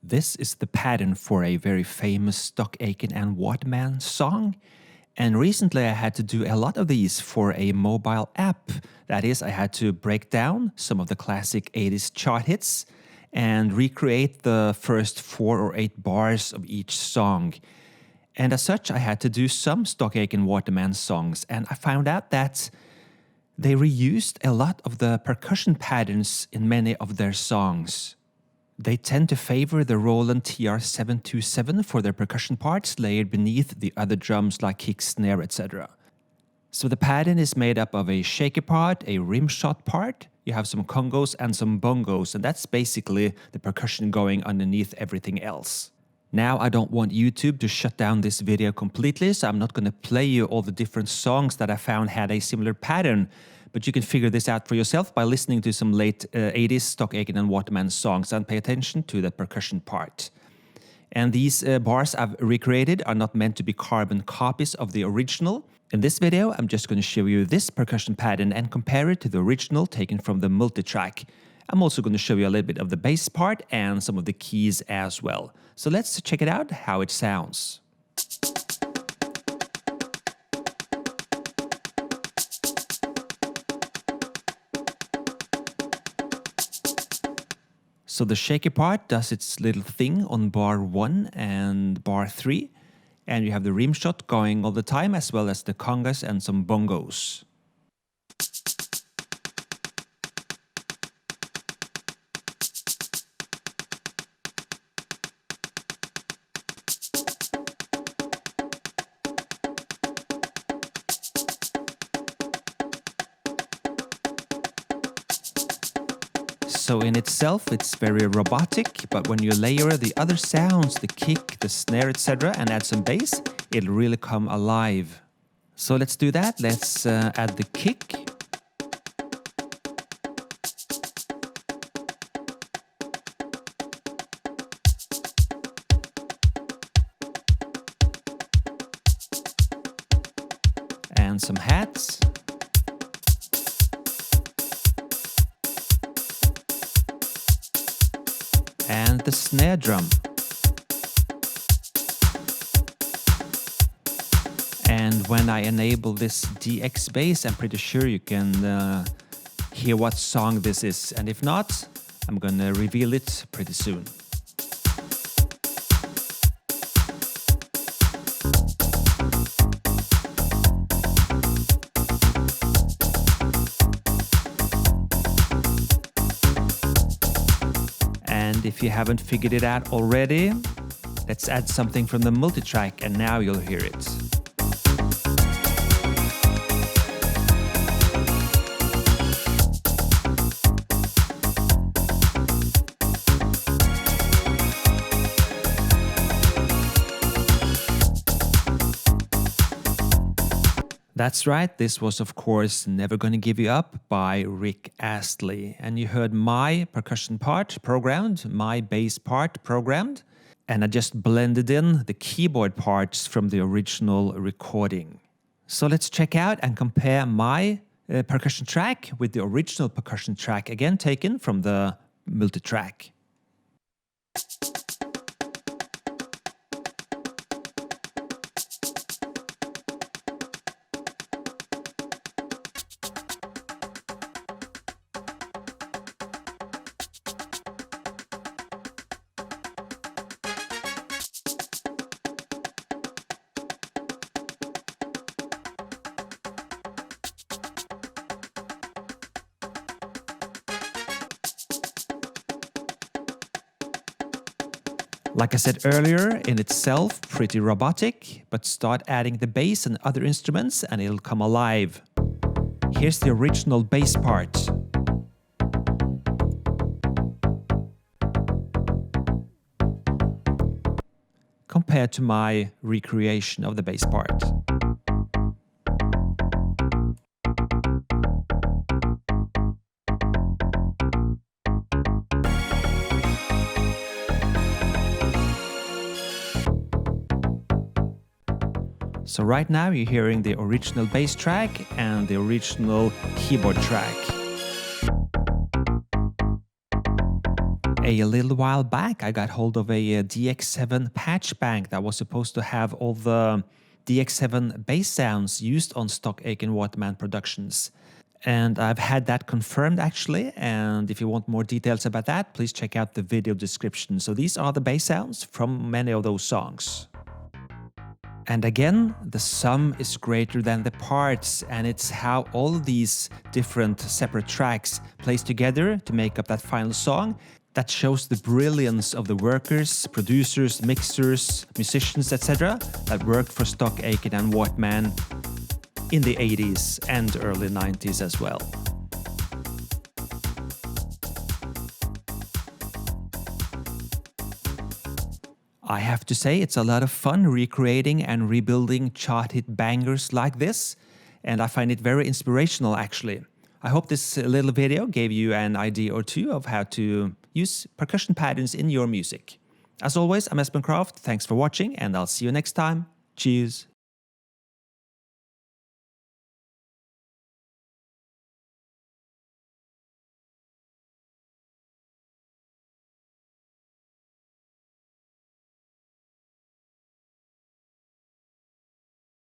This is the pattern for a very famous stock Aitken Waterman song. And recently I had to do a lot of these for a mobile app. That is, I had to break down some of the classic 80s chart hits and recreate the first 4 or 8 bars of each song. And as such, I had to do some stock Aitken Waterman songs, and I found out that they reused a lot of the percussion patterns in many of their songs. They tend to favor the Roland TR-727 for their percussion parts layered beneath the other drums like kick, snare, etc. So the pattern is made up of a shaky part, a rim shot part, you have some congos and some bongos, and that's basically the percussion going underneath everything else. Now I don't want YouTube to shut down this video completely, so I'm not going to play you all the different songs that I found had a similar pattern. But you can figure this out for yourself by listening to some late 80s stock Aitken Waterman songs and pay attention to the percussion part. And these bars I've recreated are not meant to be carbon copies of the original. In this video, I'm just going to show you this percussion pattern and compare it to the original taken from the multitrack. I'm also going to show you a little bit of the bass part and some of the keys as well. So let's check it out, how it sounds. So the shaky part does its little thing on bar 1 and bar 3. And you have the rim shot going all the time, as well as the congas and some bongos. So in itself, it's very robotic, but when you layer the other sounds, the kick, the snare, etc., and add some bass, it'll really come alive. So let's do that. Let's add the kick. And some hats. And the snare drum. And when I enable this DX bass, I'm pretty sure you can hear what song this is. And if not, I'm gonna reveal it pretty soon. And if you haven't figured it out already, let's add something from the multitrack, and now you'll hear it. That's right, this was of course Never Gonna Give You Up by Astley. And you heard my percussion part programmed, my bass part programmed, and I just blended in the keyboard parts from the original recording. So let's check out and compare my percussion track with the original percussion track, again taken from the multitrack. Like I said earlier, in itself pretty robotic, but start adding the bass and other instruments and it'll come alive. Here's the original bass part. Compared to my recreation of the bass part. So right now you're hearing the original bass track and the original keyboard track. A little while back, I got hold of a DX7 patch bank that was supposed to have all the DX7 bass sounds used on stock Aitken Waterman productions. And I've had that confirmed actually, and if you want more details about that, please check out the video description. So these are the bass sounds from many of those songs. And again, the sum is greater than the parts, and it's how all of these different separate tracks plays together to make up that final song that shows the brilliance of the workers, producers, mixers, musicians, etc. that worked for stock Aitken and Waterman in the 80s and early 90s as well. I have to say it's a lot of fun recreating and rebuilding chart hit bangers like this, and I find it very inspirational actually. I hope this little video gave you an idea or two of how to use percussion patterns in your music. As always, I'm Espen Kraft, thanks for watching, and I'll see you next time. Cheers!